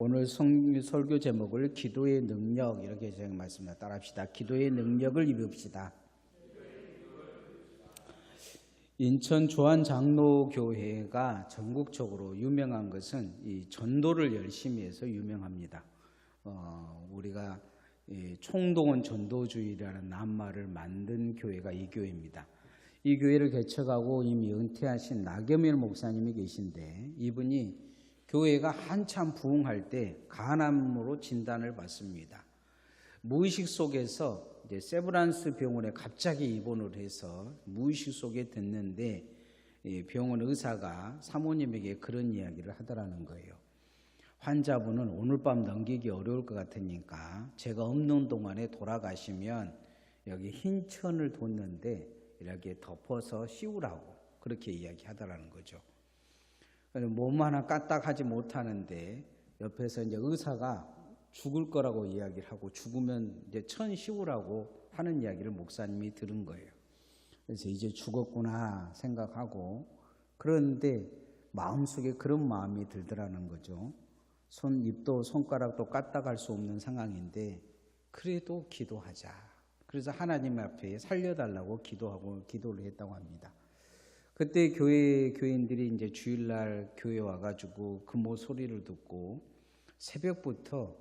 오늘 설교 제목을 기도의 능력 이렇게 제가 말씀드립니다. 따라합시다. 기도의 능력을 입읍시다. 인천 조안장로교회가 전국적으로 유명한 것은 이 전도를 열심히 해서 유명합니다. 우리가 총동원 전도주의라는 낱말을 만든 교회가 이 교회입니다. 이 교회를 개척하고 이미 은퇴하신 나겸일 목사님이 계신데, 이분이 교회가 한참 부흥할 때 간암으로 진단을 받습니다. 무의식 속에서 이제 세브란스 병원에 갑자기 입원을 해서 무의식 속에 됐는데, 병원 의사가 사모님에게 그런 이야기를 하더라는 거예요. 환자분은 오늘 밤 넘기기 어려울 것 같으니까 제가 없는 동안에 돌아가시면 여기 흰 천을 뒀는데 이렇게 덮어서 씌우라고 그렇게 이야기하더라는 거죠. 몸 하나 까딱하지 못하는데 옆에서 이제 의사가 죽을 거라고 이야기를 하고, 죽으면 이제 천 씌우라고 하는 이야기를 목사님이 들은 거예요. 그래서 이제 죽었구나 생각하고, 그런데 마음속에 그런 마음이 들더라는 거죠. 입도 손가락도 까딱할 수 없는 상황인데 그래도 기도하자. 그래서 하나님 앞에 살려달라고 기도를 했다고 합니다. 그때 교인들이 이제 주일날 교회 와가지고 금오 소리를 듣고 새벽부터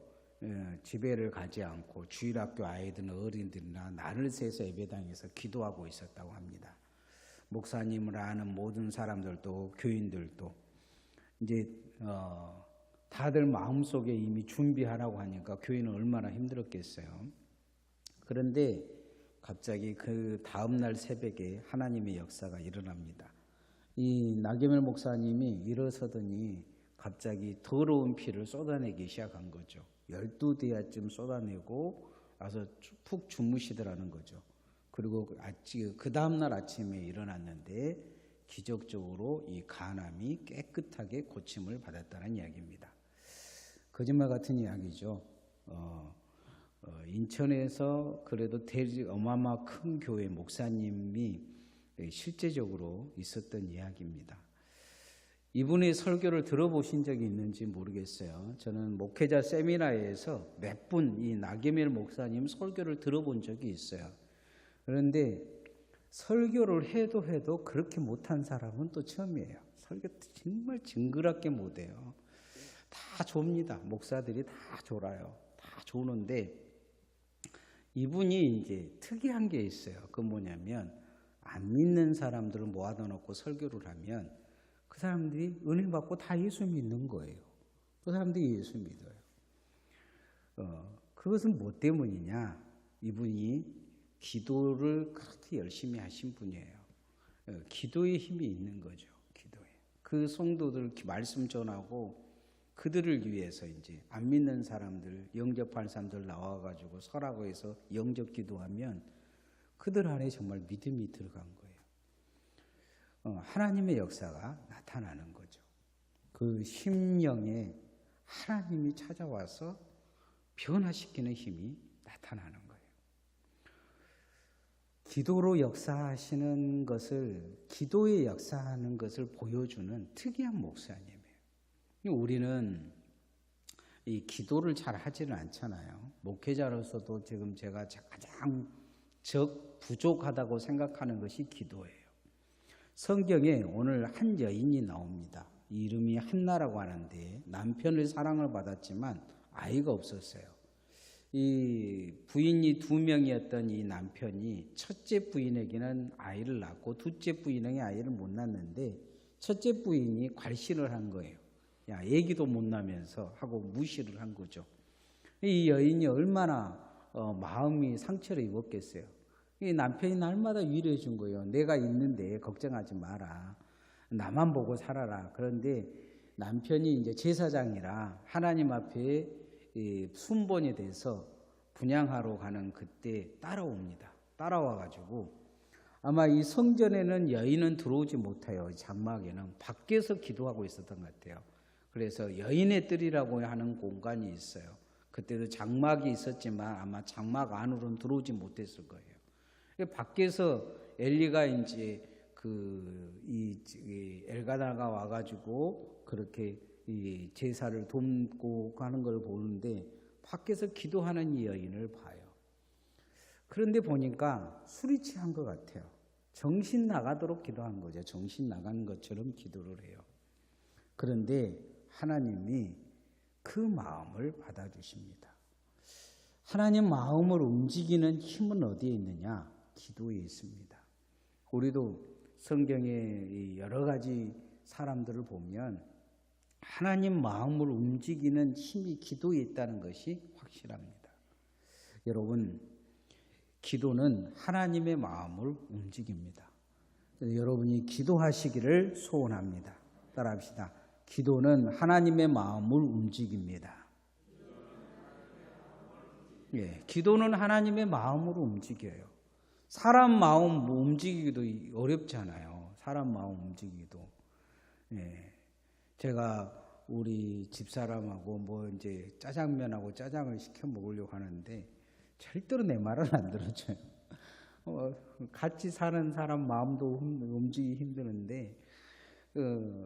집에를 가지 않고 주일학교 아이들 어린들이나 날을 새서 예배당에서 기도하고 있었다고 합니다. 목사님을 아는 모든 사람들도 교인들도 이제 다들 마음속에 이미 준비하라고 하니까 교인은 얼마나 힘들었겠어요. 그런데 갑자기 그 다음날 새벽에 하나님의 역사가 일어납니다. 이 나겸일 목사님이 일어서더니 갑자기 더러운 피를 쏟아내기 시작한 거죠. 12대야쯤 쏟아내고 와서 푹 주무시더라는 거죠. 그리고 그 다음날 아침에 일어났는데 기적적으로 이 간암이 깨끗하게 고침을 받았다는 이야기입니다. 거짓말 같은 이야기죠. 인천에서 그래도 어마어마 큰 교회 목사님이 실제적으로 있었던 이야기입니다. 이분의 설교를 들어보신 적이 있는지 모르겠어요. 저는 목회자 세미나에서 몇 분 이 나겸일 목사님 설교를 들어본 적이 있어요. 그런데 설교를 해도 그렇게 못한 사람은 또 처음이에요. 설교 정말 징그럽게 못해요. 다 좁니다. 목사들이 다 졸아요. 다 조는데 이분이 이제 특이한 게 있어요. 그 뭐냐면 안 믿는 사람들을 모아다 놓고 설교를 하면 그 사람들이 은혜 받고 다 예수 믿는 거예요. 그 사람들이 예수 믿어요. 그것은 뭐 때문이냐? 이분이 기도를 그렇게 열심히 하신 분이에요. 기도의 힘이 있는 거죠. 기도에. 그 성도들 말씀 전하고 그들을 위해서 이제 안 믿는 사람들, 영접할 사람들 나와가지고 서라고 해서 영접 기도하면 그들 안에 정말 믿음이 들어간 거예요. 하나님의 역사가 나타나는 거죠. 그 심령에 하나님이 찾아와서 변화시키는 힘이 나타나는 거예요. 기도로 역사하시는 것을, 기도에 역사하는 것을 보여주는 특이한 목사님이에요. 우리는 이 기도를 잘 하지는 않잖아요. 목회자로서도 지금 제가 가장 부족하다고 생각하는 것이 기도예요. 성경에 오늘 한 여인이 나옵니다. 이름이 한나라고 하는데 남편의 사랑을 받았지만 아이가 없었어요. 이 부인이 2명이었던 이 남편이 첫째 부인에게는 아이를 낳고 둘째 부인에게 아이를 못 낳는데 첫째 부인이 괄신을 한 거예요. 야, 애기도 못 낳으면서 하고 무시를 한 거죠. 이 여인이 얼마나 마음이 상처를 입었겠어요. 이 남편이 날마다 위로해 준 거예요. 내가 있는데 걱정하지 마라. 나만 보고 살아라. 그런데 남편이 이제 제사장이라 하나님 앞에 순번이 돼서 분향하러 가는 그때 따라옵니다. 따라와가지고 아마 이 성전에는 여인은 들어오지 못해요. 장막에는 밖에서 기도하고 있었던 것 같아요. 그래서 여인의 뜰이라고 하는 공간이 있어요. 그때도 장막이 있었지만 아마 장막 안으로는 들어오지 못했을 거예요. 밖에서 엘리가 이제 이 엘가나가 와가지고 그렇게 이 제사를 돕고 가는 걸 보는데 밖에서 기도하는 이 여인을 봐요. 그런데 보니까 술이 취한 것 같아요. 정신 나가도록 기도한 거죠. 정신 나간 것처럼 기도를 해요. 그런데 하나님이 그 마음을 받아주십니다. 하나님 마음을 움직이는 힘은 어디에 있느냐? 기도에 있습니다. 우리도 성경의 여러 가지 사람들을 보면 하나님 마음을 움직이는 힘이 기도에 있다는 것이 확실합니다. 여러분, 기도는 하나님의 마음을 움직입니다. 여러분이 기도하시기를 소원합니다. 따라합시다. 기도는 하나님의 마음을 움직입니다. 예, 기도는 하나님의 마음으로 움직여요. 사람 마음 움직이기도 어렵잖아요. 사람 마음 움직이기도. 예, 제가 우리 집사람하고 이제 짜장면하고 짜장을 시켜 먹으려고 하는데 절대로 내 말은 안 들어줘요. 같이 사는 사람 마음도 움직이기 힘드는데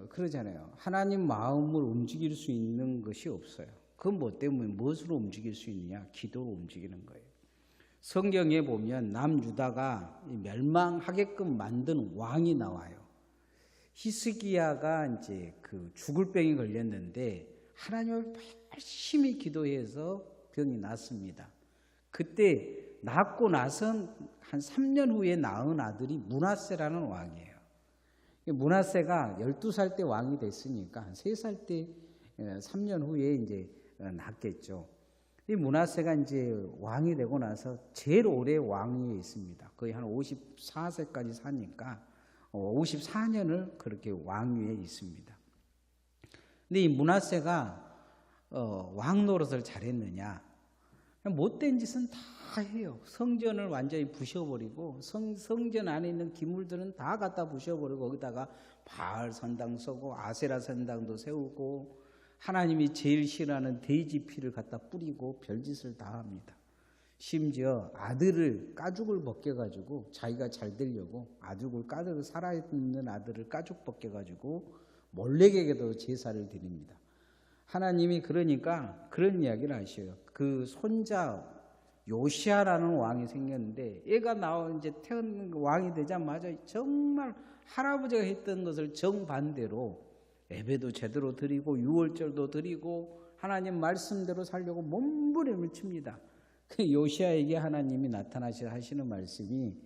그러잖아요. 하나님 마음을 움직일 수 있는 것이 없어요. 그건 뭐 때문에 무엇으로 움직일 수 있느냐? 기도로 움직이는 거예요. 성경에 보면 남유다가 멸망하게끔 만든 왕이 나와요. 히스기야가 이제 그 죽을 병이 걸렸는데 하나님을 열심히 기도해서 병이 낫습니다. 그때 낫고 나선 한 3년 후에 낳은 아들이 므낫세라는 왕이에요. 므낫세가 12살 때 왕이 됐으니까 한 3살 때 3년 후에 이제 낳겠죠. 이 므낫세가 이제 왕이 되고 나서 제일 오래 왕위에 있습니다. 거의 한 54세까지 사니까 54년을 그렇게 왕위에 있습니다. 근데 이 므낫세가 왕 노릇을 잘했느냐? 못된 짓은 다 해요. 성전을 완전히 부셔버리고 성전 안에 있는 기물들은 다 갖다 부셔버리고 거기다가 바알 선당 쏘고 아세라 선당도 세우고 하나님이 제일 싫어하는 돼지 피를 갖다 뿌리고 별짓을 다 합니다. 심지어 아들을 가죽을 벗겨가지고 자기가 잘 되려고 가죽을 살아있는 아들을 가죽 벗겨가지고 몰렉에게도 제사를 드립니다. 하나님이 그러니까 그런 이야기를 하셔요. 그 손자 요시아라는 왕이 생겼는데 얘가 이제 태어난 왕이 되자마자 정말 할아버지가 했던 것을 정반대로 예배도 제대로 드리고 유월절도 드리고 하나님 말씀대로 살려고 몸부림을 칩니다. 그 요시아에게 하나님이 나타나셔 하시는 말씀이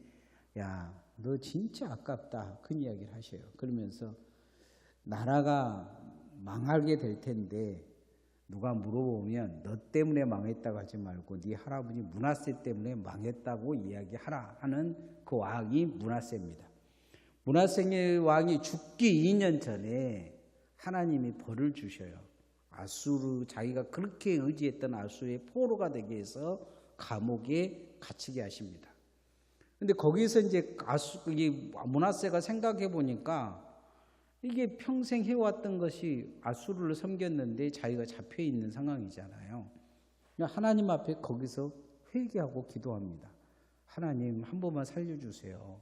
야, 너 진짜 아깝다. 그 이야기를 하셔요. 그러면서 나라가 망하게 될 텐데 누가 물어보면 너 때문에 망했다고 하지 말고 네 할아버지 므낫세 때문에 망했다고 이야기하라 하는 그 왕이 므낫세입니다. 므낫세 왕이 죽기 2년 전에 하나님이 벌을 주셔요. 아수르 자기가 그렇게 의지했던 아수르의 포로가 되게 해서 감옥에 갇히게 하십니다. 근데 거기서 이제 므낫세가 생각해 보니까 이게 평생 해왔던 것이 아수르를 섬겼는데 자기가 잡혀 있는 상황이잖아요. 하나님 앞에 거기서 회개하고 기도합니다. 하나님 한 번만 살려주세요.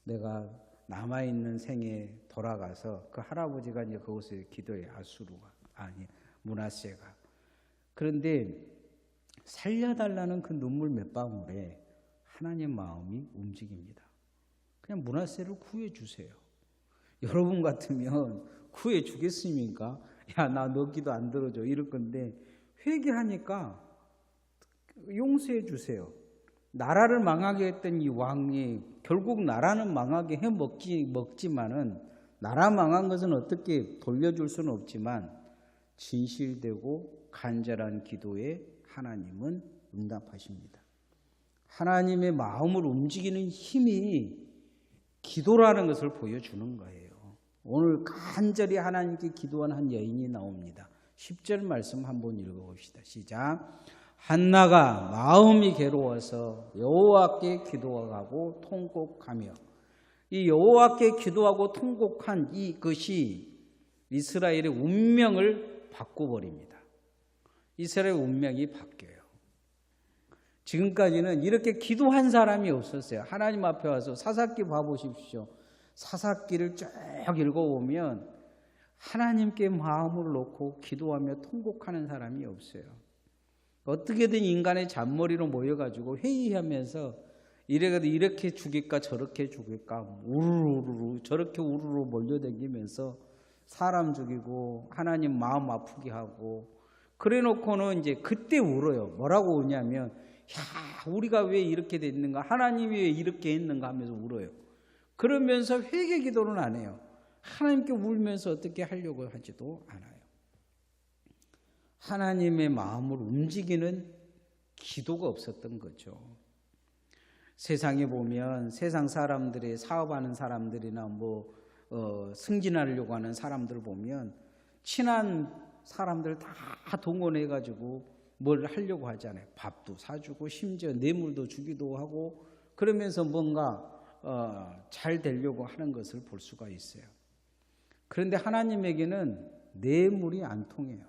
내가 남아있는 생에 돌아가서 그 할아버지가 이제 그곳에 기도해 므낫세가. 그런데 살려달라는 그 눈물 몇 방울에 하나님 마음이 움직입니다. 그냥 므낫세를 구해주세요. 여러분 같으면 구해 주겠습니까? 야, 나 너 기도 안 들어줘 이럴 건데 회개하니까 용서해 주세요. 나라를 망하게 했던 이 왕이 결국 나라는 망하게 해 먹지만은 나라 망한 것은 어떻게 돌려줄 수는 없지만 진실되고 간절한 기도에 하나님은 응답하십니다. 하나님의 마음을 움직이는 힘이 기도라는 것을 보여주는 거예요. 오늘 간절히 하나님께 기도한 한 여인이 나옵니다. 10절 말씀 한번 읽어봅시다. 시작. 한나가 마음이 괴로워서 여호와께 기도하고 통곡하며 이 여호와께 기도하고 통곡한 이것이 이스라엘의 운명을 바꿔버립니다. 이스라엘의 운명이 바뀌어요. 지금까지는 이렇게 기도한 사람이 없었어요. 하나님 앞에 와서 사사기 봐보십시오. 사사기를 쭉 읽어보면 하나님께 마음을 놓고 기도하며 통곡하는 사람이 없어요. 어떻게든 인간의 잔머리로 모여가지고 회의하면서 이래가도 이렇게 죽일까 저렇게 죽일까 우르르 저렇게 우르르 몰려다니면서 사람 죽이고 하나님 마음 아프게 하고 그래 놓고는 이제 그때 울어요. 뭐라고 우냐면 야 우리가 왜 이렇게 됐는가, 하나님이 왜 이렇게 했는가 하면서 울어요. 그러면서 회개 기도는 안 해요. 하나님께 울면서 어떻게 하려고 하지도 않아요. 하나님의 마음을 움직이는 기도가 없었던 거죠. 세상에 보면 세상 사람들이 사업하는 사람들이나 승진하려고 하는 사람들 보면 친한 사람들 다 동원해 가지고 뭘 하려고 하잖아요. 밥도 사주고 심지어 뇌물도 주기도 하고 그러면서 뭔가 잘 되려고 하는 것을 볼 수가 있어요. 그런데 하나님에게는 뇌물이 안 통해요.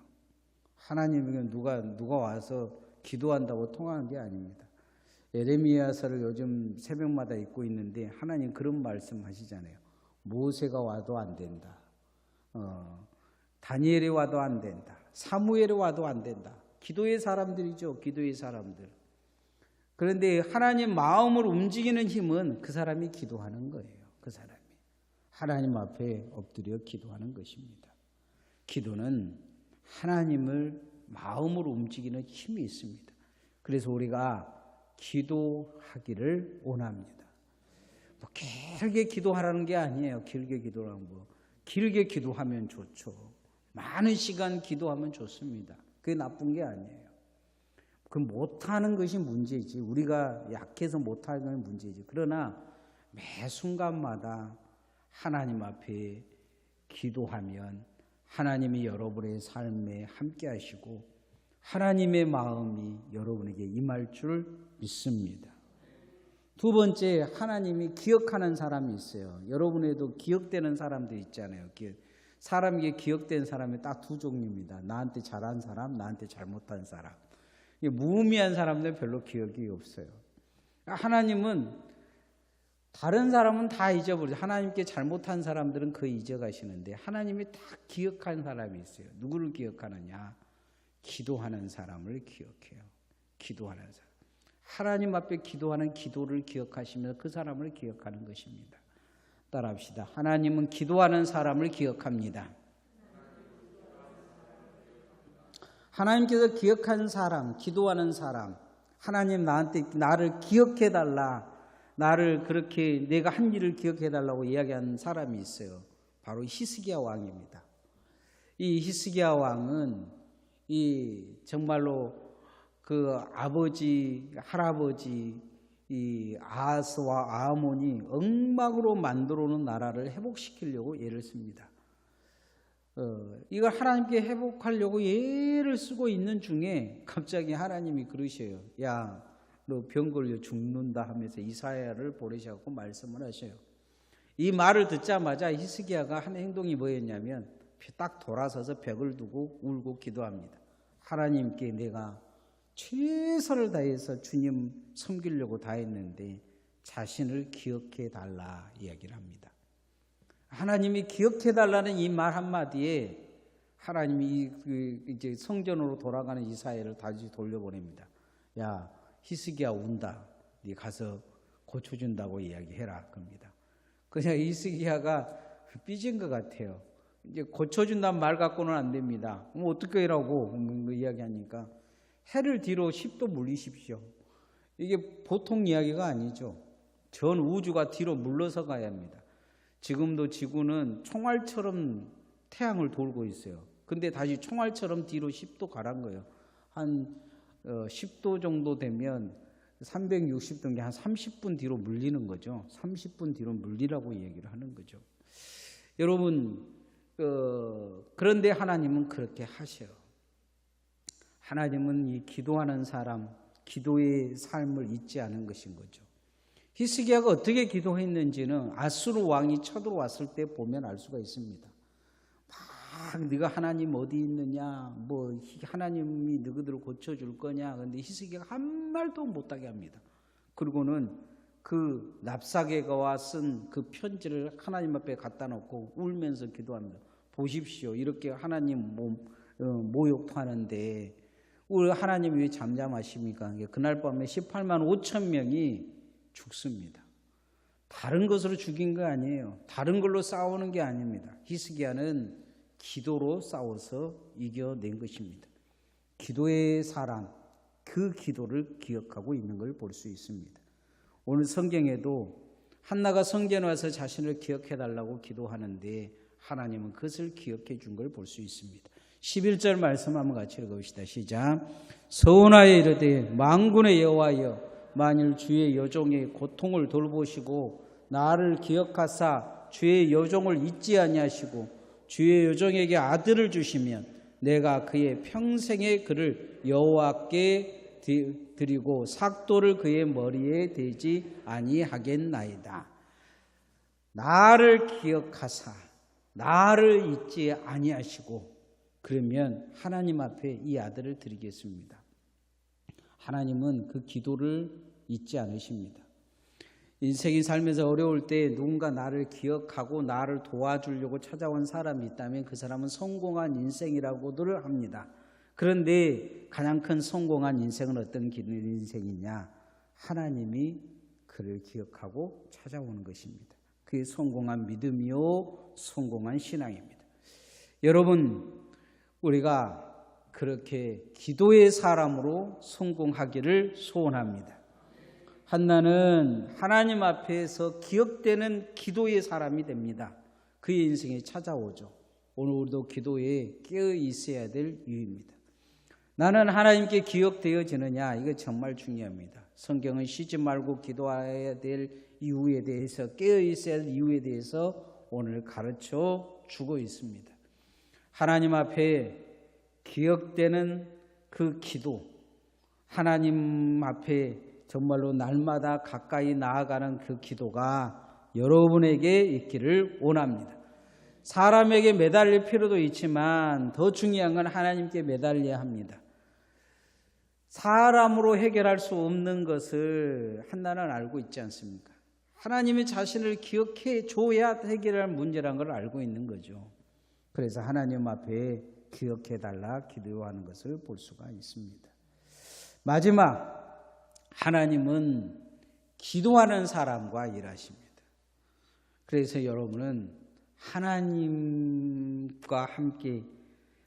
하나님에게는 누가 와서 기도한다고 통하는 게 아닙니다. 예레미야서를 요즘 새벽마다 읽고 있는데 하나님 그런 말씀 하시잖아요. 모세가 와도 안 된다. 다니엘이 와도 안 된다. 사무엘이 와도 안 된다. 기도의 사람들이죠. 기도의 사람들. 그런데 하나님 마음을 움직이는 힘은 그 사람이 기도하는 거예요. 그 사람이 하나님 앞에 엎드려 기도하는 것입니다. 기도는 하나님을 마음으로 움직이는 힘이 있습니다. 그래서 우리가 기도하기를 원합니다. 길게 기도하라는 게 아니에요. 길게 기도라는 거. 길게 기도하면 좋죠. 많은 시간 기도하면 좋습니다. 그게 나쁜 게 아니에요. 그 못하는 것이 문제지. 우리가 약해서 못하는 건 문제지. 그러나 매 순간마다 하나님 앞에 기도하면 하나님이 여러분의 삶에 함께 하시고 하나님의 마음이 여러분에게 임할 줄 믿습니다. 두 번째, 하나님이 기억하는 사람이 있어요. 여러분에도 기억되는 사람도 있잖아요. 사람에게 기억된 사람이 딱 두 종류입니다. 나한테 잘한 사람, 나한테 잘못한 사람. 무의미한 사람들은 별로 기억이 없어요. 하나님은 다른 사람은 다 잊어버리죠. 하나님께 잘못한 사람들은 거의 잊어가시는데 하나님이 딱 기억한 사람이 있어요. 누구를 기억하느냐? 기도하는 사람을 기억해요. 기도하는 사람. 하나님 앞에 기도하는 기도를 기억하시면서 그 사람을 기억하는 것입니다. 따라합시다. 하나님은 기도하는 사람을 기억합니다. 하나님께서 기억하는 사람, 기도하는 사람, 하나님 나를 기억해달라, 나를 그렇게 내가 한 일을 기억해달라고 이야기하는 사람이 있어요. 바로 히스기야 왕입니다. 이 히스기야 왕은 정말로 그 아버지, 할아버지 이 아하스와 아하몬이 엉망으로 만들어 놓은 나라를 회복시키려고 애를 씁니다. 이걸 하나님께 회복하려고 애를 쓰고 있는 중에 갑자기 하나님이 그러셔요. 야, 너 병 걸려 죽는다 하면서 이사야를 보내셔서 말씀을 하셔요. 이 말을 듣자마자 히스기야가 한 행동이 뭐였냐면 딱 돌아서서 벽을 두고 울고 기도합니다. 하나님께 내가 최선을 다해서 주님 섬기려고 다 했는데 자신을 기억해 달라 이야기를 합니다. 하나님이 기억해 달라는 이 말 한마디에 하나님이 이제 성전으로 돌아가는 이사야를 다시 돌려보냅니다. 야, 히스기야 운다. 네 가서 고쳐준다고 이야기해라 겁니다. 그냥 히스기야가 삐진 것 같아요. 이제 고쳐준다는 말 갖고는 안 됩니다. 어떻게 하라고 이야기하니까 해를 뒤로 10도 물리십시오. 이게 보통 이야기가 아니죠. 전 우주가 뒤로 물러서 가야 합니다. 지금도 지구는 총알처럼 태양을 돌고 있어요. 근데 다시 총알처럼 뒤로 10도 가란 거예요. 한 10도 정도 되면 360도인 게 한 30분 뒤로 물리는 거죠. 30분 뒤로 물리라고 얘기를 하는 거죠. 여러분, 그런데 하나님은 그렇게 하셔요. 하나님은 이 기도하는 사람, 기도의 삶을 잊지 않은 것인 거죠. 히스기야가 어떻게 기도했는지는 아수르 왕이 쳐들어왔을 때 보면 알 수가 있습니다. 막 네가 하나님 어디 있느냐, 하나님이 너희들을 고쳐줄 거냐. 그런데 히스기야가 한 말도 못하게 합니다. 그리고는 그 랍사게가와 쓴 그 편지를 하나님 앞에 갖다 놓고 울면서 기도합니다. 보십시오. 이렇게 하나님 모욕도 하는데 우리 하나님이 왜 잠잠하십니까? 그날 밤에 18만 5천 명이 죽습니다. 다른 것으로 죽인 거 아니에요. 다른 걸로 싸우는 게 아닙니다. 히스기야는 기도로 싸워서 이겨낸 것입니다. 기도의 사람, 그 기도를 기억하고 있는 걸 볼 수 있습니다. 오늘 성경에도 한나가 성전에 와서 자신을 기억해 달라고 기도하는데 하나님은 그것을 기억해 준 걸 볼 수 있습니다. 11절 말씀 한번 같이 읽어봅시다. 시작. 서원하여 이르되 만군의 여호와여 만일 주의 여종의 고통을 돌보시고 나를 기억하사 주의 여종을 잊지 아니하시고 주의 여종에게 아들을 주시면 내가 그의 평생의 그를 여호와께 드리고 삭도를 그의 머리에 대지 아니하겠나이다. 나를 기억하사 나를 잊지 아니하시고 그러면 하나님 앞에 이 아들을 드리겠습니다. 하나님은 그 기도를 잊지 않으십니다. 인생이 살면서 어려울 때 누군가 나를 기억하고 나를 도와주려고 찾아온 사람이 있다면 그 사람은 성공한 인생이라고들 합니다. 그런데 가장 큰 성공한 인생은 어떤 인생이냐? 하나님이 그를 기억하고 찾아오는 것입니다. 그게 성공한 믿음이요 성공한 신앙입니다. 여러분, 우리가 그렇게 기도의 사람으로 성공하기를 소원합니다. 한나는 하나님 앞에서 기억되는 기도의 사람이 됩니다. 그의 인생에 찾아오죠. 오늘 우리도 기도에 깨어 있어야 될 이유입니다. 나는 하나님께 기억되어지느냐? 이거 정말 중요합니다. 성경은 쉬지 말고 기도해야 될 이유에 대해서, 깨어 있어야 할 이유에 대해서 오늘 가르쳐 주고 있습니다. 하나님 앞에 기억되는 그 기도, 하나님 앞에 정말로 날마다 가까이 나아가는 그 기도가 여러분에게 있기를 원합니다. 사람에게 매달릴 필요도 있지만 더 중요한 건 하나님께 매달려야 합니다. 사람으로 해결할 수 없는 것을 한나는 알고 있지 않습니까? 하나님이 자신을 기억해 줘야 해결할 문제라는 걸 알고 있는 거죠. 그래서 하나님 앞에 기억해달라 기도하는 것을 볼 수가 있습니다. 마지막, 하나님은 기도하는 사람과 일하십니다. 그래서 여러분은 하나님과 함께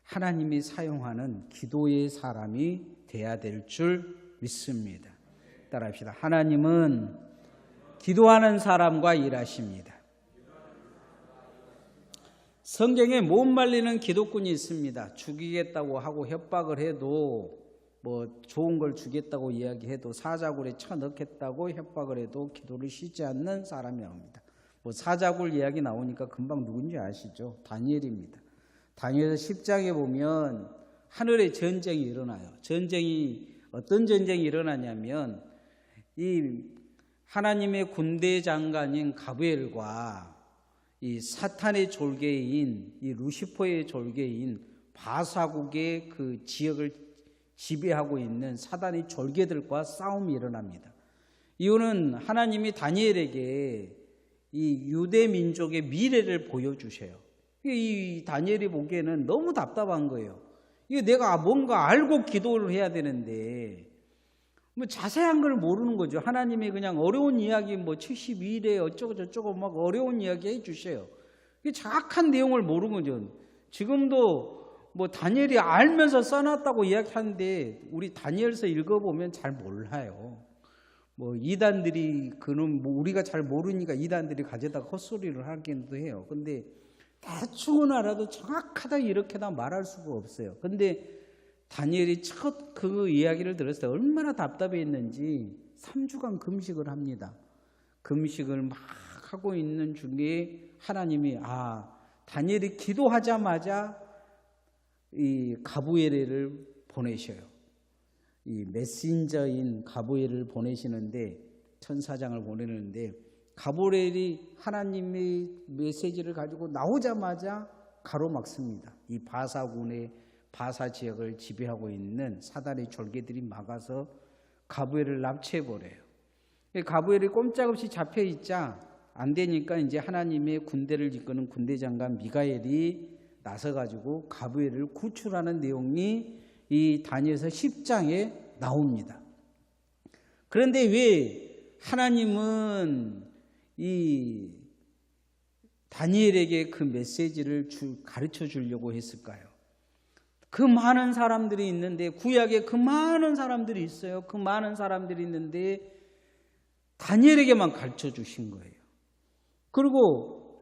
하나님이 사용하는 기도의 사람이 돼야 될 줄 믿습니다. 따라합시다. 하나님은 기도하는 사람과 일하십니다. 성경에 못 말리는 기도꾼이 있습니다. 죽이겠다고 하고 협박을 해도 좋은 걸 주겠다고 이야기해도 사자굴에 쳐넣겠다고 협박을 해도 기도를 쉬지 않는 사람이 나옵니다. 사자굴 이야기 나오니까 금방 누군지 아시죠? 다니엘입니다. 다니엘 10장에 보면 하늘에 전쟁이 일어나요. 어떤 전쟁이 일어나냐면 이 하나님의 군대 장관인 가브리엘과 이 사탄의 졸개인 이 루시퍼의 졸개인 바사국의 그 지역을 지배하고 있는 사단의 졸개들과 싸움이 일어납니다. 이유는 하나님이 다니엘에게 이 유대 민족의 미래를 보여주셔요. 이 다니엘이 보기에는 너무 답답한 거예요. 이게 내가 뭔가 알고 기도를 해야 되는데 자세한 걸 모르는 거죠. 하나님이 그냥 어려운 이야기 72일에 어쩌고 저쩌고 막 어려운 이야기 해 주셔요. 정확한 내용을 모르는 거죠. 지금도 다니엘이 알면서 써놨다고 이야기하는데 우리 다니엘서 읽어보면 잘 몰라요. 이단들이 우리가 잘 모르니까 이단들이 가져다가 헛소리를 하기도 해요. 근데 대충은 알아도 정확하다 이렇게다 말할 수가 없어요. 근데 다니엘이 첫 그 이야기를 들었을 때 얼마나 답답했는지 3주간 금식을 합니다. 금식을 막 하고 있는 중에 하나님이 다니엘이 기도하자마자 이 가브리엘을 보내셔요. 이 메신저인 가브리엘을 보내시는데 천사장을 보내는데 가브리엘이 하나님의 메시지를 가지고 나오자마자 가로막습니다. 이 바사 지역을 지배하고 있는 사단의 졸개들이 막아서 가브리엘을 납치해버려요. 가브리엘이 꼼짝없이 잡혀있자 안 되니까 이제 하나님의 군대를 이끄는 군대 장관 미가엘이 나서가지고 가브엘을 구출하는 내용이 이 다니엘서 10장에 나옵니다. 그런데 왜 하나님은 이 다니엘에게 그 메시지를 가르쳐 주려고 했을까요? 그 많은 사람들이 있는데, 구약에 그 많은 사람들이 있어요. 그 많은 사람들이 있는데 다니엘에게만 가르쳐 주신 거예요. 그리고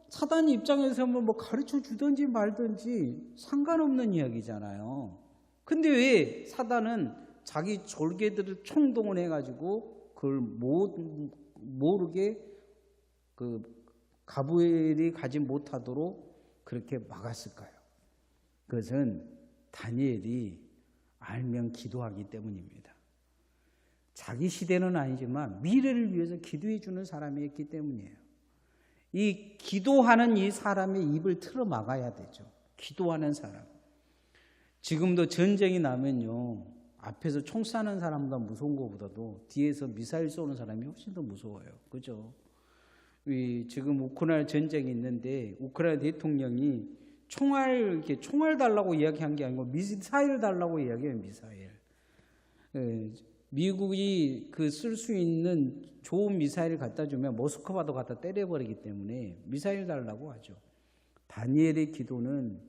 사단 입장에서 뭐 가르쳐 주든지 말든지 상관없는 이야기잖아요. 근데 왜 사단은 자기 졸개들을 총동원해 가지고 그걸 모르게 그 가브엘이 가지 못하도록 그렇게 막았을까요? 그것은 다니엘이 알면 기도하기 때문입니다. 자기 시대는 아니지만 미래를 위해서 기도해 주는 사람이었기 때문이에요. 이 기도하는 이 사람의 입을 틀어 막아야 되죠. 기도하는 사람. 지금도 전쟁이 나면요, 앞에서 총 쏘는 사람보다 무서운 것보다도 뒤에서 미사일 쏘는 사람이 훨씬 더 무서워요. 그죠? 지금 우크라이나 전쟁이 있는데 우크라이나 대통령이 총알 달라고 이야기한 게 아니고 미사일 달라고 이야기해요. 미사일. 미국이 쓸 수 있는 좋은 미사일을 갖다 주면 모스크바도 갖다 때려버리기 때문에 미사일 달라고 하죠. 다니엘의 기도는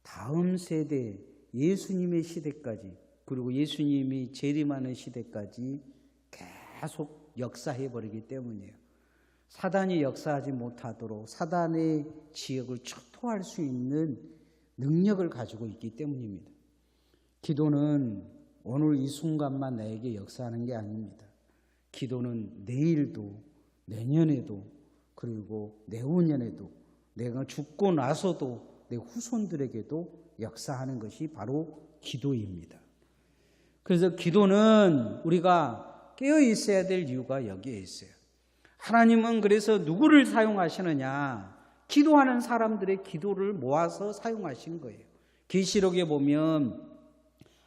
다음 세대 예수님의 시대까지, 그리고 예수님이 재림하는 시대까지 계속 역사해버리기 때문이에요. 사단이 역사하지 못하도록 사단의 지역을 초토할 수 있는 능력을 가지고 있기 때문입니다. 기도는 오늘 이 순간만 나에게 역사하는 게 아닙니다. 기도는 내일도, 내년에도, 그리고 내후년에도, 내가 죽고 나서도 내 후손들에게도 역사하는 것이 바로 기도입니다. 그래서 기도는 우리가 깨어 있어야 될 이유가 여기에 있어요. 하나님은 그래서 누구를 사용하시느냐? 기도하는 사람들의 기도를 모아서 사용하신 거예요. 계시록에 보면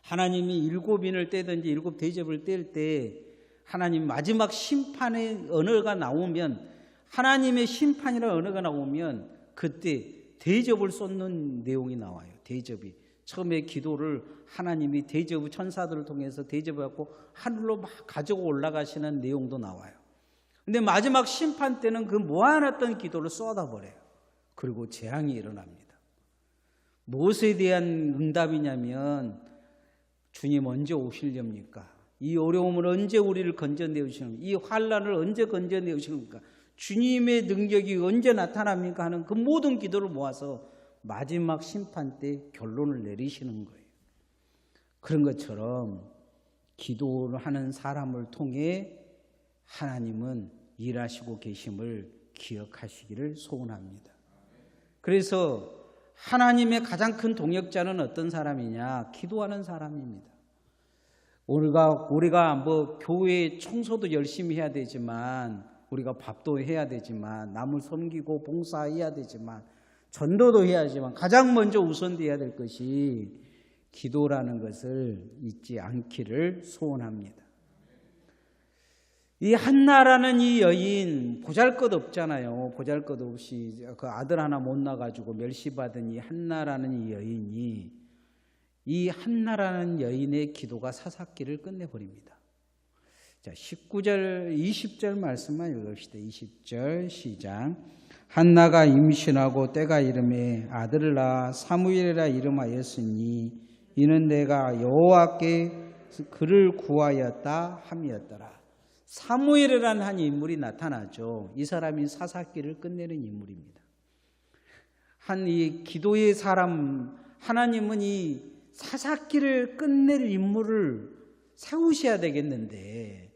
하나님이 7인을 떼든지 7 대접을 뗄 때 하나님 마지막 심판의 언어가 나오면, 하나님의 심판이라는 언어가 나오면 그때 대접을 쏟는 내용이 나와요. 대접이. 처음에 기도를 하나님이 대접, 천사들을 통해서 대접해갖고 하늘로 막 가지고 올라가시는 내용도 나와요. 근데 마지막 심판 때는 그 모아놨던 기도를 쏟아버려요. 그리고 재앙이 일어납니다. 무엇에 대한 응답이냐면, 주님 언제 오시렵니까? 이 어려움을 언제 우리를 건져내시는가? 이 환난을 언제 건져내시는가? 주님의 능력이 언제 나타납니까? 하는 그 모든 기도를 모아서 마지막 심판 때 결론을 내리시는 거예요. 그런 것처럼 기도를 하는 사람을 통해 하나님은 일하시고 계심을 기억하시기를 소원합니다. 그래서 하나님의 가장 큰 동역자는 어떤 사람이냐? 기도하는 사람입니다. 우리가 뭐 교회 청소도 열심히 해야 되지만, 우리가 밥도 해야 되지만, 남을 섬기고 봉사해야 되지만, 전도도 해야지만, 가장 먼저 우선돼야 될 것이 기도라는 것을 잊지 않기를 소원합니다. 이 한나라는 이 여인, 보잘것없잖아요. 보잘것없이 그 아들 하나 못 낳아가지고 멸시받은 이 한나라는 이 여인이, 이 한나라는 여인의 기도가 사사기를 끝내버립니다. 자, 19절, 20절 말씀만 읽읍시다. 20절 시작. 한나가 임신하고 때가 이름에 아들을 낳아 사무엘이라 이름하였으니 이는 내가 여호와께 그를 구하였다 함이었더라. 사무엘이라는 한 인물이 나타나죠. 이 사람이 사사기를 끝내는 인물입니다. 한 이 기도의 사람, 하나님은 이 사사기를 끝낼 인물을 세우셔야 되겠는데,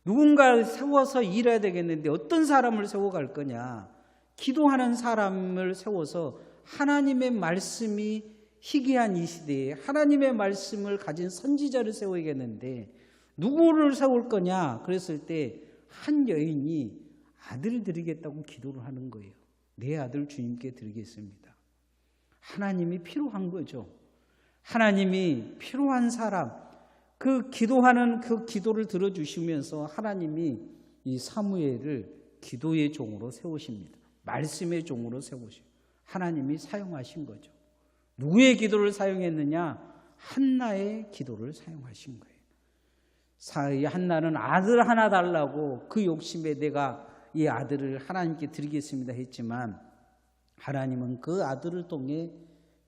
누군가를 세워서 일해야 되겠는데 어떤 사람을 세워갈 거냐? 기도하는 사람을 세워서 하나님의 말씀이 희귀한 이 시대에 하나님의 말씀을 가진 선지자를 세워야겠는데 누구를 세울 거냐? 그랬을 때 한 여인이 아들 드리겠다고 기도를 하는 거예요. 내 아들 주님께 드리겠습니다. 하나님이 필요한 거죠. 하나님이 필요한 사람, 그 기도하는 그 기도를 들어주시면서 하나님이 이 사무엘을 기도의 종으로 세우십니다. 말씀의 종으로 세우시고, 하나님이 사용하신 거죠. 누구의 기도를 사용했느냐? 한나의 기도를 사용하신 거예요. 한나는 아들 하나 달라고 그 욕심에 내가 이 아들을 하나님께 드리겠습니다 했지만 하나님은 그 아들을 통해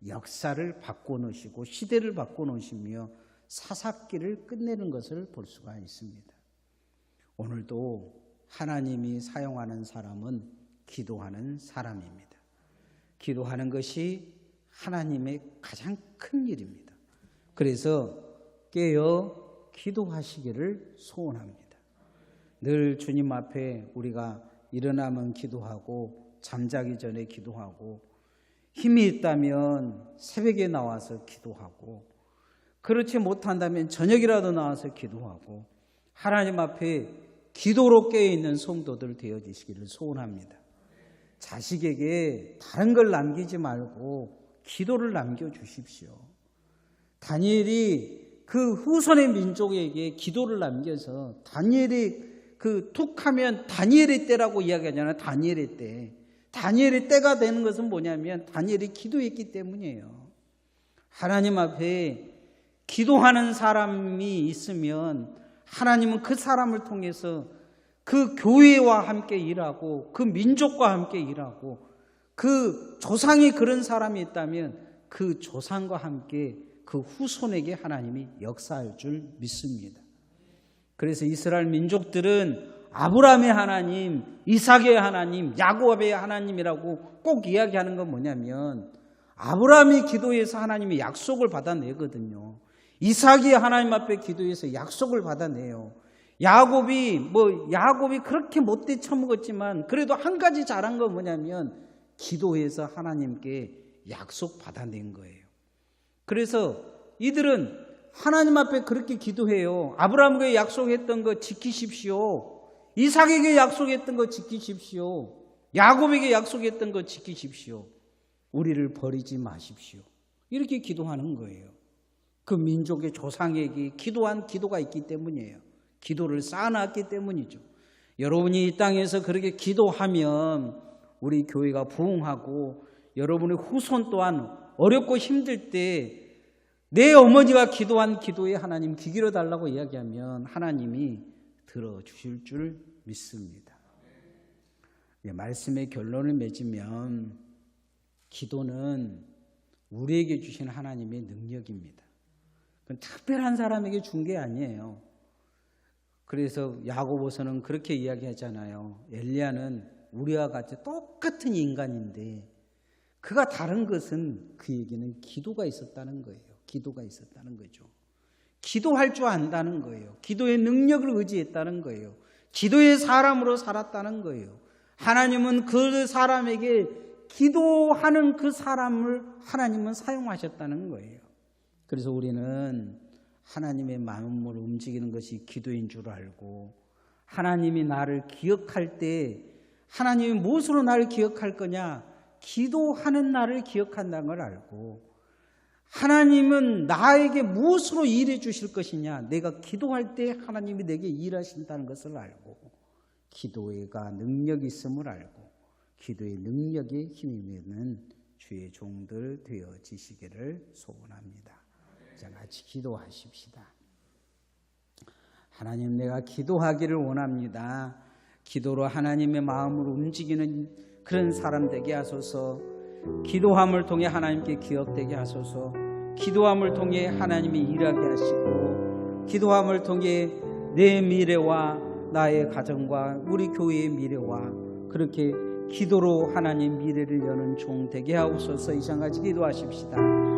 역사를 바꿔놓으시고 시대를 바꿔놓으시며 사사기를 끝내는 것을 볼 수가 있습니다. 오늘도 하나님이 사용하는 사람은 기도하는 사람입니다. 기도하는 것이 하나님의 가장 큰 일입니다. 그래서 깨어 기도하시기를 소원합니다. 늘 주님 앞에 우리가 일어나면 기도하고 잠자기 전에 기도하고 힘이 있다면 새벽에 나와서 기도하고 그렇지 못한다면 저녁이라도 나와서 기도하고 하나님 앞에 기도로 깨어있는 성도들 되어지시기를 소원합니다. 자식에게 다른 걸 남기지 말고 기도를 남겨주십시오. 다니엘이 그 후손의 민족에게 기도를 남겨서 다니엘이 툭하면 다니엘의 때라고 이야기하잖아요. 다니엘의 때. 다니엘의 때가 되는 것은 뭐냐면 다니엘이 기도했기 때문이에요. 하나님 앞에 기도하는 사람이 있으면 하나님은 그 사람을 통해서 그 교회와 함께 일하고 그 민족과 함께 일하고 그 조상이 그런 사람이 있다면 그 조상과 함께 그 후손에게 하나님이 역사할 줄 믿습니다. 그래서 이스라엘 민족들은 아브라함의 하나님, 이삭의 하나님, 야곱의 하나님이라고 꼭 이야기하는 건 뭐냐면 아브라함이 기도해서 하나님의 약속을 받아내거든요. 이삭이 하나님 앞에 기도해서 약속을 받아내요. 야곱이 그렇게 못돼 처먹었지만 그래도 한 가지 잘한 건 뭐냐면 기도해서 하나님께 약속 받아낸 거예요. 그래서 이들은 하나님 앞에 그렇게 기도해요. 아브라함에게 약속했던 거 지키십시오. 이삭에게 약속했던 거 지키십시오. 야곱에게 약속했던 거 지키십시오. 우리를 버리지 마십시오. 이렇게 기도하는 거예요. 그 민족의 조상에게 기도한 기도가 있기 때문이에요. 기도를 쌓아놨기 때문이죠. 여러분이 이 땅에서 그렇게 기도하면 우리 교회가 부흥하고 여러분의 후손 또한 어렵고 힘들 때 내 어머니가 기도한 기도에 하나님 귀 기울여 달라고 이야기하면 하나님이 들어주실 줄 믿습니다. 말씀의 결론을 맺으면 기도는 우리에게 주신 하나님의 능력입니다. 그건 특별한 사람에게 준 게 아니에요. 그래서 야고보서는 그렇게 이야기하잖아요. 엘리야는 우리와 같이 똑같은 인간인데 그가 다른 것은 그에게는 기도가 있었다는 거예요. 기도가 있었다는 거죠. 기도할 줄 안다는 거예요. 기도의 능력을 의지했다는 거예요. 기도의 사람으로 살았다는 거예요. 하나님은 그 사람에게 기도하는 그 사람을 하나님은 사용하셨다는 거예요. 그래서 우리는 하나님의 마음을 움직이는 것이 기도인 줄 알고 하나님이 나를 기억할 때 하나님이 무엇으로 나를 기억할 거냐? 기도하는 나를 기억한다는 걸 알고 하나님은 나에게 무엇으로 일해 주실 것이냐? 내가 기도할 때 하나님이 내게 일하신다는 것을 알고 기도가 능력이 있음을 알고 기도의 능력에 힘입는 주의 종들 되어지시기를 소원합니다. 자, 같이 기도하십시다. 하나님, 내가 기도하기를 원합니다. 기도로 하나님의 마음을 움직이는 그런 사람 되게 하소서. 기도함을 통해 하나님께 기억되게 하소서. 기도함을 통해 하나님이 일하게 하시고 기도함을 통해 내 미래와 나의 가정과 우리 교회의 미래와 그렇게 기도로 하나님 미래를 여는 종 되게 하옵소서. 이상같이 기도하십시다.